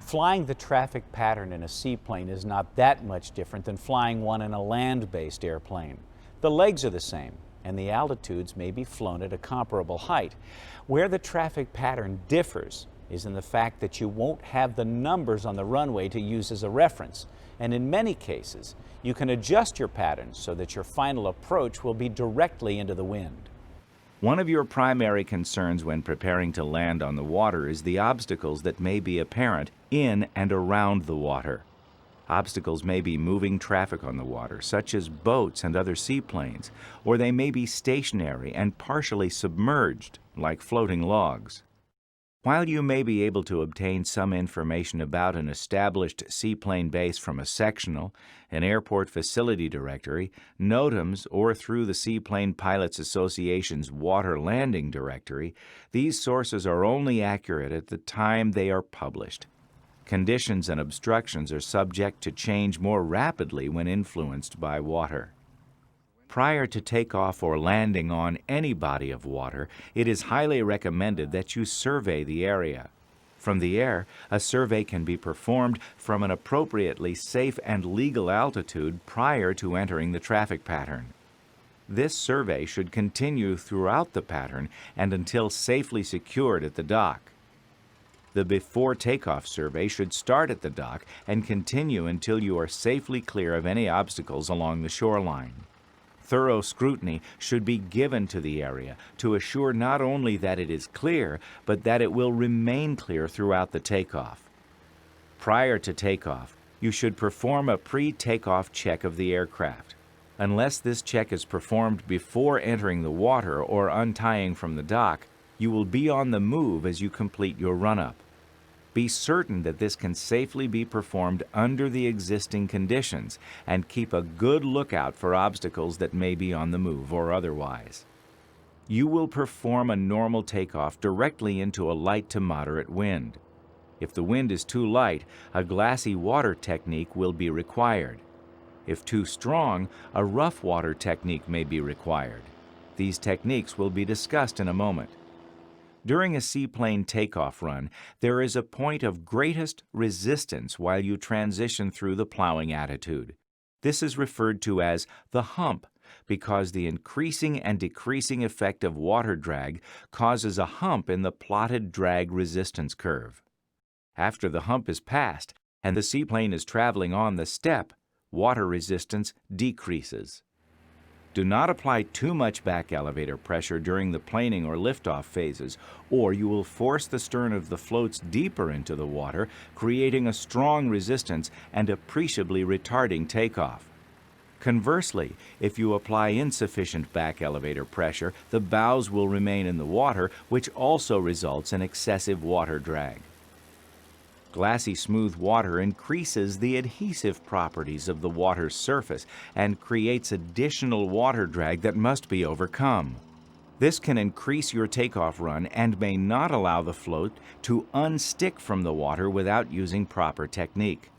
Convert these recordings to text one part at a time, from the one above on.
Flying the traffic pattern in a seaplane is not that much different than flying one in a land-based airplane. The legs are the same, and the altitudes may be flown at a comparable height. Where the traffic pattern differs is in the fact that you won't have the numbers on the runway to use as a reference, and in many cases, you can adjust your pattern so that your final approach will be directly into the wind. One of your primary concerns when preparing to land on the water is the obstacles that may be apparent in and around the water. Obstacles may be moving traffic on the water, such as boats and other seaplanes, or they may be stationary and partially submerged, like floating logs. While you may be able to obtain some information about an established seaplane base from a sectional, an airport facility directory, NOTAMs, or through the Seaplane Pilots Association's Water Landing Directory, these sources are only accurate at the time they are published. Conditions and obstructions are subject to change more rapidly when influenced by water. Prior to takeoff or landing on any body of water, it is highly recommended that you survey the area. From the air, a survey can be performed from an appropriately safe and legal altitude prior to entering the traffic pattern. This survey should continue throughout the pattern and until safely secured at the dock. The before takeoff survey should start at the dock and continue until you are safely clear of any obstacles along the shoreline. Thorough scrutiny should be given to the area to assure not only that it is clear, but that it will remain clear throughout the takeoff. Prior to takeoff, you should perform a pre-takeoff check of the aircraft. Unless this check is performed before entering the water or untying from the dock, you will be on the move as you complete your run-up. Be certain that this can safely be performed under the existing conditions and keep a good lookout for obstacles that may be on the move or otherwise. You will perform a normal takeoff directly into a light to moderate wind. If the wind is too light, a glassy water technique will be required. If too strong, a rough water technique may be required. These techniques will be discussed in a moment. During a seaplane takeoff run, there is a point of greatest resistance while you transition through the plowing attitude. This is referred to as the hump because the increasing and decreasing effect of water drag causes a hump in the plotted drag resistance curve. After the hump is passed and the seaplane is traveling on the step, water resistance decreases. Do not apply too much back elevator pressure during the planing or liftoff phases, or you will force the stern of the floats deeper into the water, creating a strong resistance and appreciably retarding takeoff. Conversely, if you apply insufficient back elevator pressure, the bows will remain in the water, which also results in excessive water drag. Glassy smooth water increases the adhesive properties of the water's surface and creates additional water drag that must be overcome. This can increase your takeoff run and may not allow the float to unstick from the water without using proper technique.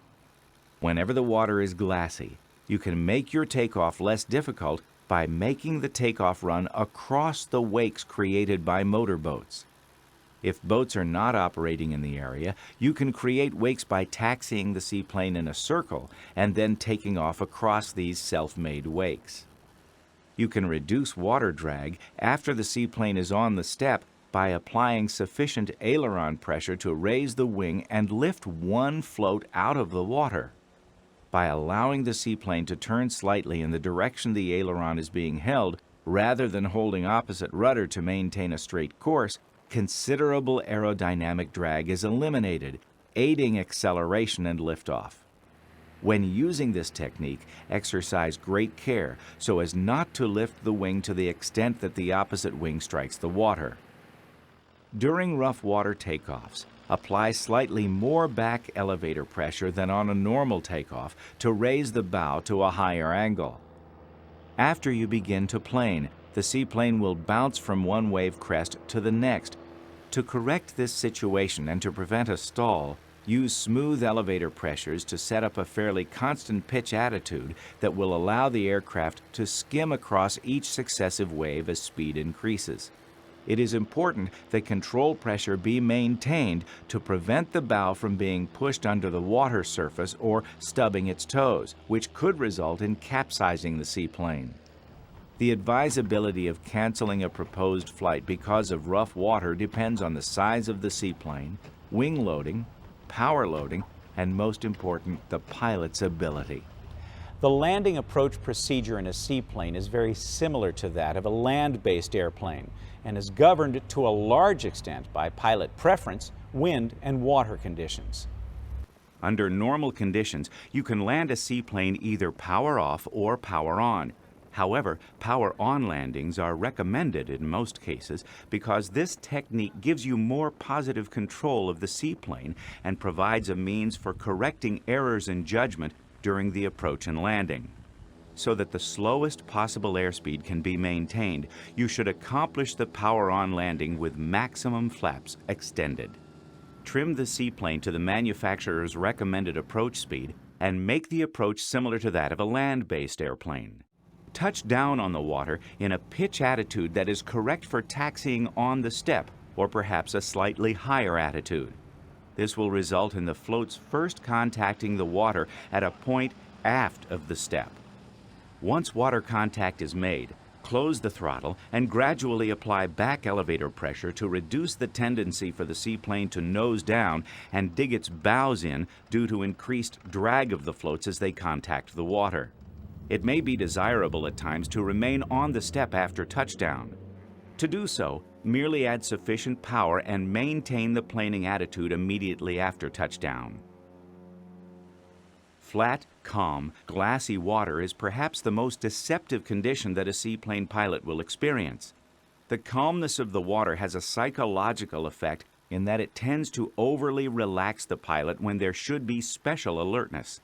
Whenever the water is glassy, you can make your takeoff less difficult by making the takeoff run across the wakes created by motorboats. If boats are not operating in the area, you can create wakes by taxiing the seaplane in a circle and then taking off across these self-made wakes. You can reduce water drag after the seaplane is on the step by applying sufficient aileron pressure to raise the wing and lift one float out of the water. By allowing the seaplane to turn slightly in the direction the aileron is being held, rather than holding opposite rudder to maintain a straight course, considerable aerodynamic drag is eliminated, aiding acceleration and liftoff. When using this technique, exercise great care so as not to lift the wing to the extent that the opposite wing strikes the water. During rough water takeoffs, apply slightly more back elevator pressure than on a normal takeoff to raise the bow to a higher angle. After you begin to plane, the seaplane will bounce from one wave crest to the next. To correct this situation and to prevent a stall, use smooth elevator pressures to set up a fairly constant pitch attitude that will allow the aircraft to skim across each successive wave as speed increases. it is important that control pressure be maintained to prevent the bow from being pushed under the water surface or stubbing its toes, which could result in capsizing the seaplane. The advisability of canceling a proposed flight because of rough water depends on the size of the seaplane, wing loading, power loading, and most important, the pilot's ability. The landing approach procedure in a seaplane is very similar to that of a land-based airplane and is governed to a large extent by pilot preference, wind, and water conditions. Under normal conditions, you can land a seaplane either power off or power on. However, power on landings are recommended in most cases because this technique gives you more positive control of the seaplane and provides a means for correcting errors in judgment during the approach and landing. So that the slowest possible airspeed can be maintained, you should accomplish the power on landing with maximum flaps extended. Trim the seaplane to the manufacturer's recommended approach speed and make the approach similar to that of a land-based airplane. Touch down on the water in a pitch attitude that is correct for taxiing on the step, or perhaps a slightly higher attitude. This will result in the floats first contacting the water at a point aft of the step. Once water contact is made, close the throttle and gradually apply back elevator pressure to reduce the tendency for the seaplane to nose down and dig its bows in due to increased drag of the floats as they contact the water. It may be desirable at times to remain on the step after touchdown. To do so, merely add sufficient power and maintain the planing attitude immediately after touchdown. Flat, calm, glassy water is perhaps the most deceptive condition that a seaplane pilot will experience. The calmness of the water has a psychological effect in that it tends to overly relax the pilot when there should be special alertness.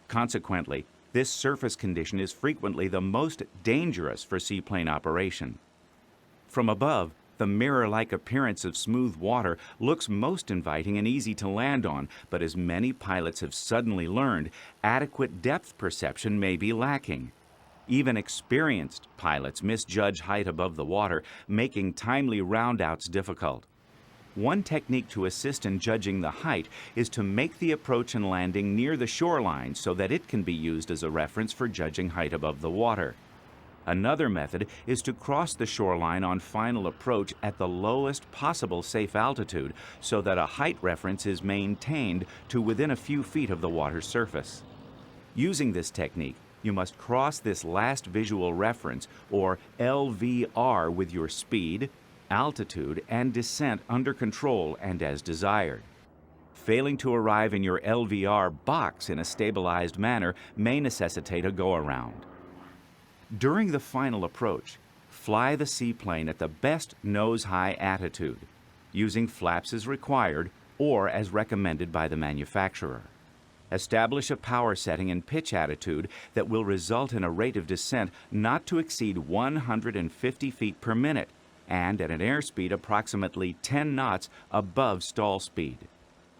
Consequently, this surface condition is frequently the most dangerous for seaplane operation. From above, the mirror-like appearance of smooth water looks most inviting and easy to land on, but as many pilots have suddenly learned, adequate depth perception may be lacking. Even experienced pilots misjudge height above the water, making timely roundouts difficult. One technique to assist in judging the height is to make the approach and landing near the shoreline so that it can be used as a reference for judging height above the water. Another method is to cross the shoreline on final approach at the lowest possible safe altitude so that a height reference is maintained to within a few feet of the water's surface. Using this technique, you must cross this last visual reference, or LVR, with your speed, altitude, and descent under control and as desired. Failing to arrive in your LVR box in a stabilized manner may necessitate a go-around. During the final approach, fly the seaplane at the best nose-high attitude, using flaps as required or as recommended by the manufacturer. Establish a power setting and pitch attitude that will result in a rate of descent not to exceed 150 feet per minute and at an airspeed approximately 10 knots above stall speed.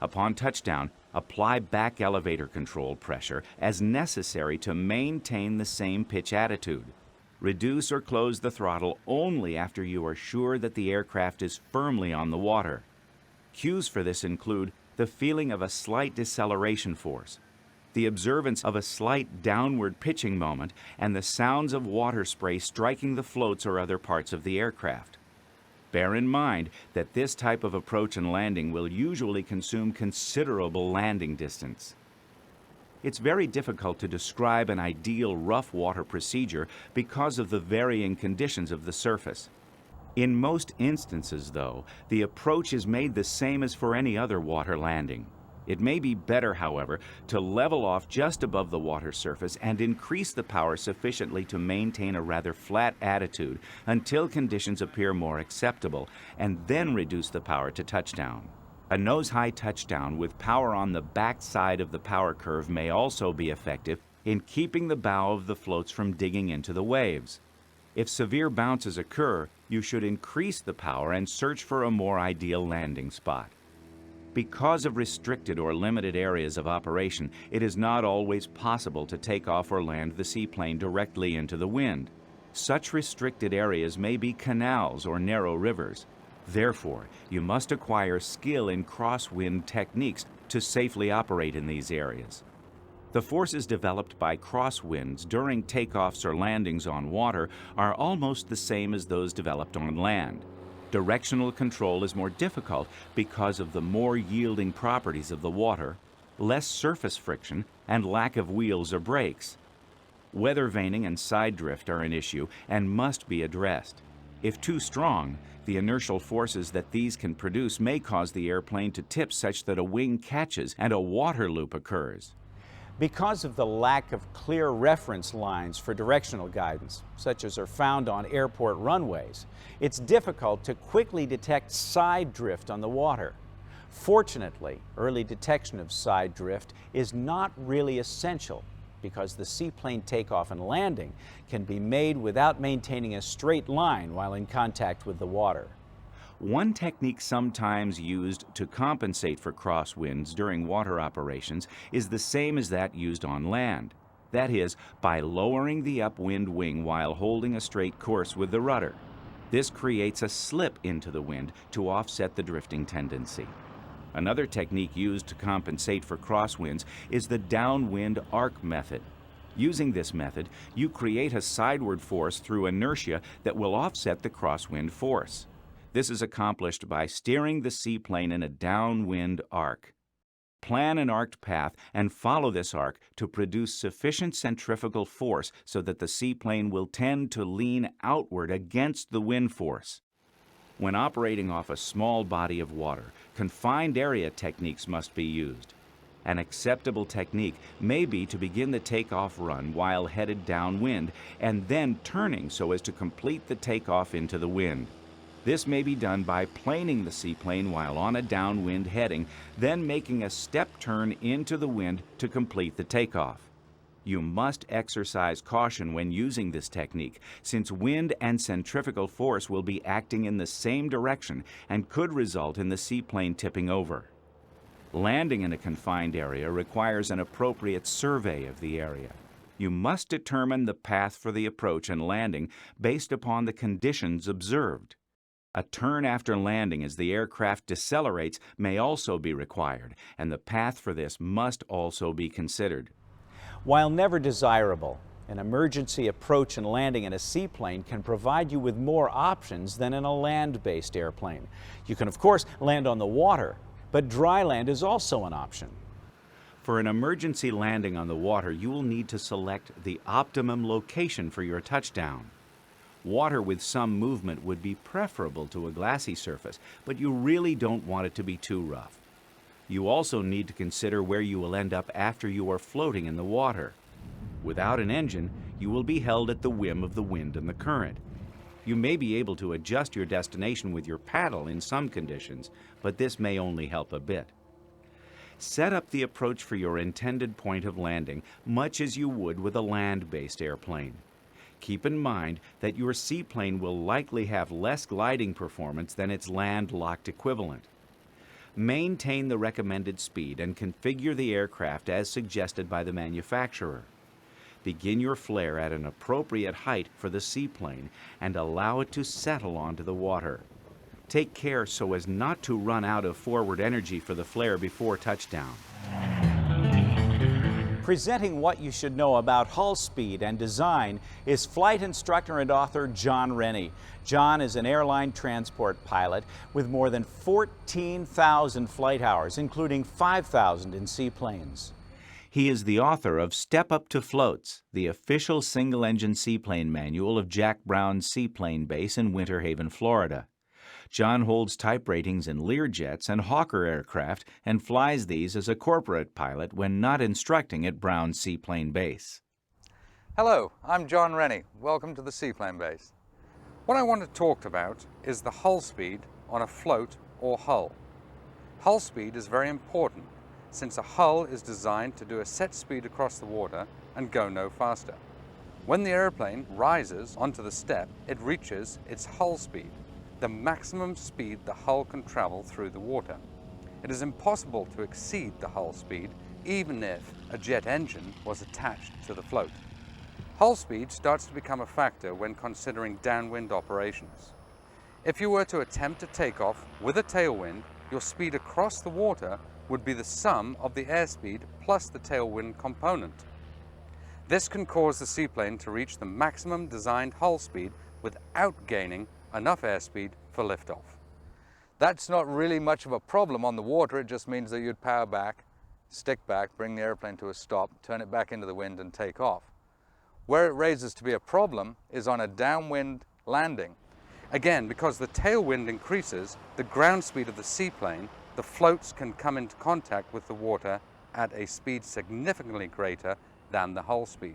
Upon touchdown, apply back elevator control pressure as necessary to maintain the same pitch attitude. Reduce or close the throttle only after you are sure that the aircraft is firmly on the water. Cues for this include the feeling of a slight deceleration force, the observance of a slight downward pitching moment, and the sounds of water spray striking the floats or other parts of the aircraft. Bear in mind that this type of approach and landing will usually consume considerable landing distance. It's very difficult to describe an ideal rough water procedure because of the varying conditions of the surface. In most instances, though, the approach is made the same as for any other water landing. It may be better, however, to level off just above the water surface and increase the power sufficiently to maintain a rather flat attitude until conditions appear more acceptable, and then reduce the power to touchdown. A nose-high touchdown with power on the back side of the power curve may also be effective in keeping the bow of the floats from digging into the waves. If severe bounces occur, you should increase the power and search for a more ideal landing spot. Because of restricted or limited areas of operation, it is not always possible to take off or land the seaplane directly into the wind. Such restricted areas may be canals or narrow rivers. Therefore, you must acquire skill in crosswind techniques to safely operate in these areas. The forces developed by crosswinds during takeoffs or landings on water are almost the same as those developed on land. Directional control is more difficult because of the more yielding properties of the water, less surface friction, and lack of wheels or brakes. Weather vaning and side drift are an issue and must be addressed. If too strong, the inertial forces that these can produce may cause the airplane to tip such that a wing catches and a water loop occurs. Because of the lack of clear reference lines for directional guidance, such as are found on airport runways, it's difficult to quickly detect side drift on the water. Fortunately, early detection of side drift is not really essential because the seaplane takeoff and landing can be made without maintaining a straight line while in contact with the water. One technique sometimes used to compensate for crosswinds during water operations is the same as that used on land. That is, by lowering the upwind wing while holding a straight course with the rudder. This creates a slip into the wind to offset the drifting tendency. Another technique used to compensate for crosswinds is the Downwind Arc Method. Using this method, you create a sideward force through inertia that will offset the crosswind force. This is accomplished by steering the seaplane in a downwind arc. Plan an arced path and follow this arc to produce sufficient centrifugal force so that the seaplane will tend to lean outward against the wind force. When operating off a small body of water, confined area techniques must be used. An acceptable technique may be to begin the takeoff run while headed downwind and then turning so as to complete the takeoff into the wind. This may be done by planing the seaplane while on a downwind heading, then making a step turn into the wind to complete the takeoff. You must exercise caution when using this technique, since wind and centrifugal force will be acting in the same direction and could result in the seaplane tipping over. Landing in a confined area requires an appropriate survey of the area. You must determine the path for the approach and landing based upon the conditions observed. A turn after landing as the aircraft decelerates may also be required, and the path for this must also be considered. While never desirable, an emergency approach and landing in a seaplane can provide you with more options than in a land-based airplane. You can, of course, land on the water, but dry land is also an option. For an emergency landing on the water, you will need to select the optimum location for your touchdown. Water with some movement would be preferable to a glassy surface, but you really don't want it to be too rough. You also need to consider where you will end up after you are floating in the water. Without an engine, you will be held at the whim of the wind and the current. You may be able to adjust your destination with your paddle in some conditions, but this may only help a bit. Set up the approach for your intended point of landing much as you would with a land-based airplane. Keep in mind that your seaplane will likely have less gliding performance than its land-locked equivalent. Maintain the recommended speed and configure the aircraft as suggested by the manufacturer. Begin your flare at an appropriate height for the seaplane and allow it to settle onto the water. Take care so as not to run out of forward energy for the flare before touchdown. Presenting what you should know about hull speed and design is flight instructor and author John Rennie. John is an airline transport pilot with more than 14,000 flight hours, including 5,000 in seaplanes. He is the author of Step Up to Floats, the official single-engine seaplane manual of Jack Brown's Seaplane Base in Winter Haven, Florida. John holds type ratings in Learjets and Hawker aircraft and flies these as a corporate pilot when not instructing at Brown's Seaplane Base. Hello, I'm John Rennie. Welcome to the Seaplane Base. What I want to talk about is the hull speed on a float or hull. Hull speed is very important since a hull is designed to do a set speed across the water and go no faster. When the airplane rises onto the step, it reaches its hull speed, the maximum speed the hull can travel through the water. It is impossible to exceed the hull speed even if a jet engine was attached to the float. Hull speed starts to become a factor when considering downwind operations. If you were to attempt to take off with a tailwind, your speed across the water would be the sum of the airspeed plus the tailwind component. This can cause the seaplane to reach the maximum designed hull speed without gaining enough airspeed for liftoff. That's not really much of a problem on the water. It just means that you'd power back, stick back, bring the airplane to a stop, turn it back into the wind and take off. Where it raises to be a problem is on a downwind landing. Again, because the tailwind increases the ground speed of the seaplane, the floats can come into contact with the water at a speed significantly greater than the hull speed.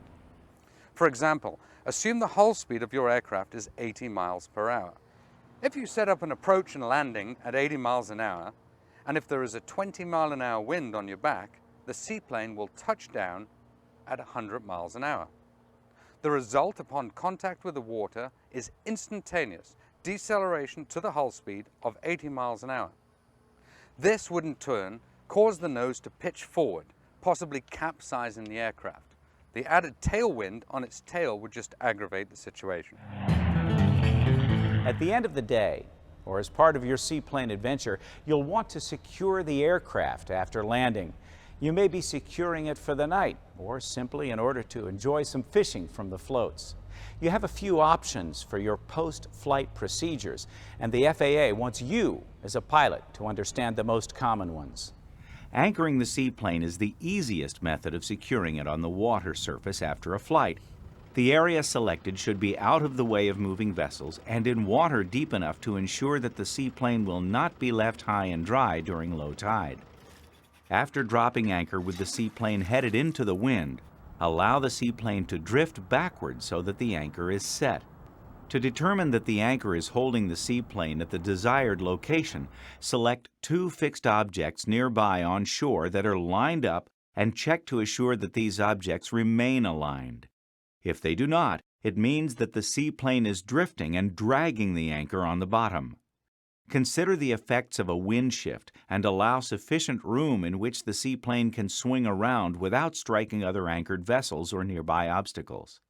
For example, assume the hull speed of your aircraft is 80 miles per hour. If you set up an approach and landing at 80 miles an hour, and if there is a 20 mile an hour wind on your back, the seaplane will touch down at 100 miles an hour. The result upon contact with the water is instantaneous deceleration to the hull speed of 80 miles an hour. This would in turn cause the nose to pitch forward, possibly capsizing the aircraft. The added tailwind on its tail would just aggravate the situation. At the end of the day, or as part of your seaplane adventure, you'll want to secure the aircraft after landing. You may be securing it for the night, or simply in order to enjoy some fishing from the floats. You have a few options for your post-flight procedures, and the FAA wants you, as a pilot, to understand the most common ones. Anchoring the seaplane is the easiest method of securing it on the water surface after a flight. The area selected should be out of the way of moving vessels and in water deep enough to ensure that the seaplane will not be left high and dry during low tide. After dropping anchor with the seaplane headed into the wind, allow the seaplane to drift backward so that the anchor is set. To determine that the anchor is holding the seaplane at the desired location, select two fixed objects nearby on shore that are lined up and check to assure that these objects remain aligned. If they do not, it means that the seaplane is drifting and dragging the anchor on the bottom. Consider the effects of a wind shift and allow sufficient room in which the seaplane can swing around without striking other anchored vessels or nearby obstacles.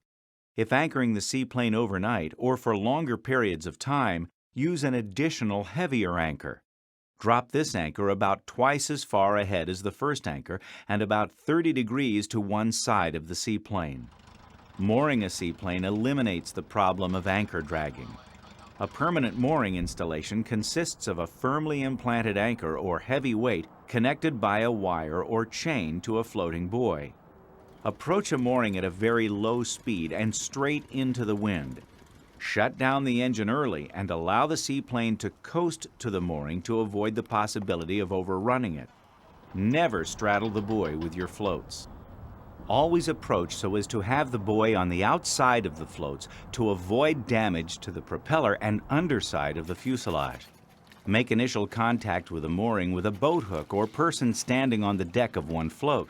If anchoring the seaplane overnight or for longer periods of time, use an additional heavier anchor. Drop this anchor about twice as far ahead as the first anchor and about 30 degrees to one side of the seaplane. Mooring a seaplane eliminates the problem of anchor dragging. A permanent mooring installation consists of a firmly implanted anchor or heavy weight connected by a wire or chain to a floating buoy. Approach a mooring at a very low speed and straight into the wind. Shut down the engine early and allow the seaplane to coast to the mooring to avoid the possibility of overrunning it. Never straddle the buoy with your floats. Always approach so as to have the buoy on the outside of the floats to avoid damage to the propeller and underside of the fuselage. Make initial contact with a mooring with a boat hook or person standing on the deck of one float.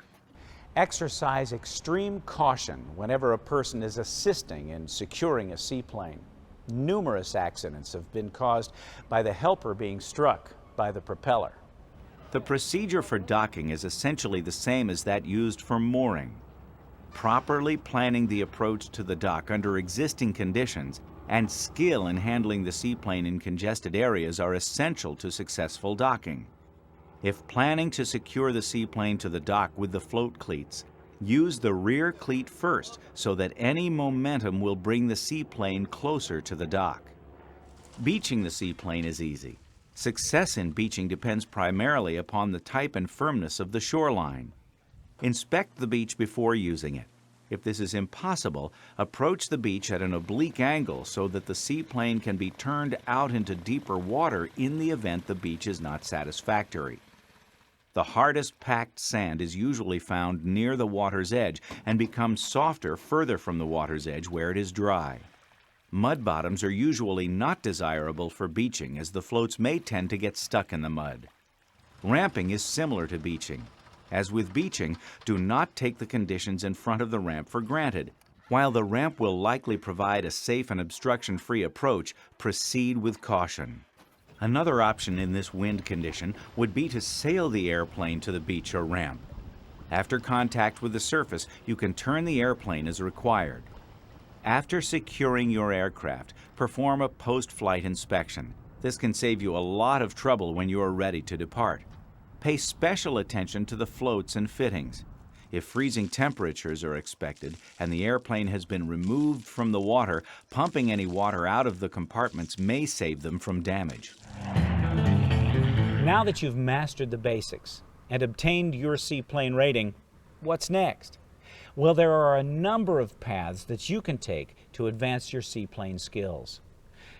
Exercise extreme caution whenever a person is assisting in securing a seaplane. Numerous accidents have been caused by the helper being struck by the propeller. The procedure for docking is essentially the same as that used for mooring. Properly planning the approach to the dock under existing conditions and skill in handling the seaplane in congested areas are essential to successful docking. If planning to secure the seaplane to the dock with the float cleats, use the rear cleat first so that any momentum will bring the seaplane closer to the dock. Beaching the seaplane is easy. Success in beaching depends primarily upon the type and firmness of the shoreline. Inspect the beach before using it. If this is impossible, approach the beach at an oblique angle so that the seaplane can be turned out into deeper water in the event the beach is not satisfactory. The hardest packed sand is usually found near the water's edge and becomes softer further from the water's edge where it is dry. Mud bottoms are usually not desirable for beaching as the floats may tend to get stuck in the mud. Ramping is similar to beaching. As with beaching, do not take the conditions in front of the ramp for granted. While the ramp will likely provide a safe and obstruction-free approach, proceed with caution. Another option in this wind condition would be to sail the airplane to the beach or ramp. After contact with the surface, you can turn the airplane as required. After securing your aircraft, perform a post-flight inspection. This can save you a lot of trouble when you are ready to depart. Pay special attention to the floats and fittings. If freezing temperatures are expected and the airplane has been removed from the water, pumping any water out of the compartments may save them from damage. Now that you've mastered the basics and obtained your seaplane rating, what's next? Well, there are a number of paths that you can take to advance your seaplane skills.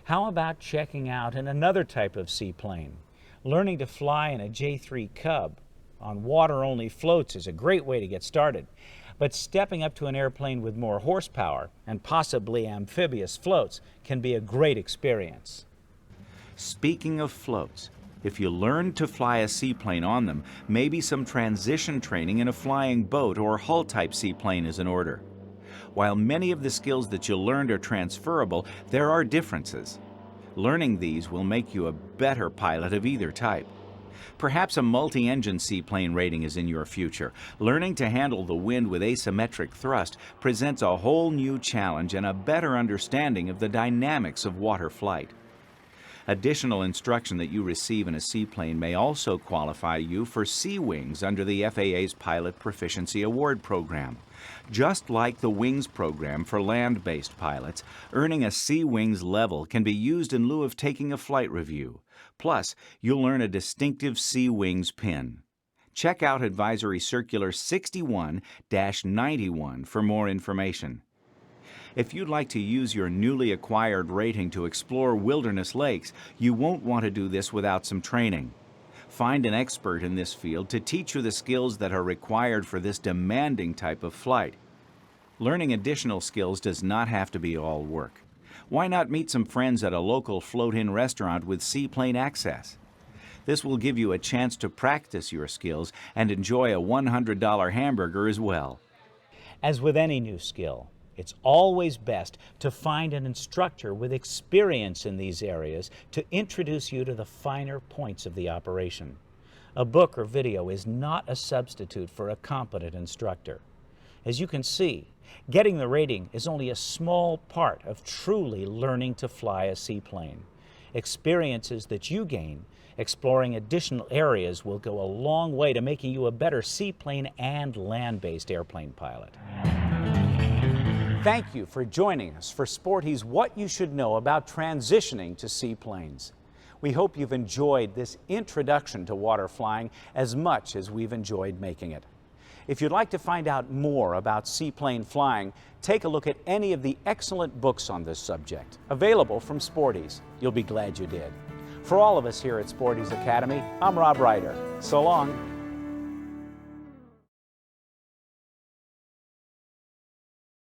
How about checking out another type of seaplane? Learning to fly in a J3 Cub on water-only floats is a great way to get started, but stepping up to an airplane with more horsepower and possibly amphibious floats can be a great experience. Speaking of floats, if you learn to fly a seaplane on them, maybe some transition training in a flying boat or hull-type seaplane is in order. While many of the skills that you learned are transferable, there are differences. Learning these will make you a better pilot of either type. Perhaps a multi-engine seaplane rating is in your future. Learning to handle the wind with asymmetric thrust presents a whole new challenge and a better understanding of the dynamics of water flight. Additional instruction that you receive in a seaplane may also qualify you for Sea Wings under the FAA's Pilot Proficiency Award Program. Just like the Wings program for land-based pilots, earning a Sea Wings level can be used in lieu of taking a flight review. Plus, you'll earn a distinctive Sea Wings pin. Check out Advisory Circular 61-91 for more information. If you'd like to use your newly acquired rating to explore wilderness lakes, you won't want to do this without some training. Find an expert in this field to teach you the skills that are required for this demanding type of flight. Learning additional skills does not have to be all work. Why not meet some friends at a local float-in restaurant with seaplane access? This will give you a chance to practice your skills and enjoy a $100 hamburger as well. As with any new skill, it's always best to find an instructor with experience in these areas to introduce you to the finer points of the operation. A book or video is not a substitute for a competent instructor. As you can see, getting the rating is only a small part of truly learning to fly a seaplane. Experiences that you gain exploring additional areas will go a long way to making you a better seaplane and land-based airplane pilot. Thank you for joining us for Sporty's What You Should Know About Transitioning to Seaplanes. We hope you've enjoyed this introduction to water flying as much as we've enjoyed making it. If you'd like to find out more about seaplane flying, take a look at any of the excellent books on this subject, available from Sporty's. You'll be glad you did. For all of us here at Sporty's Academy, I'm Rob Ryder. So long.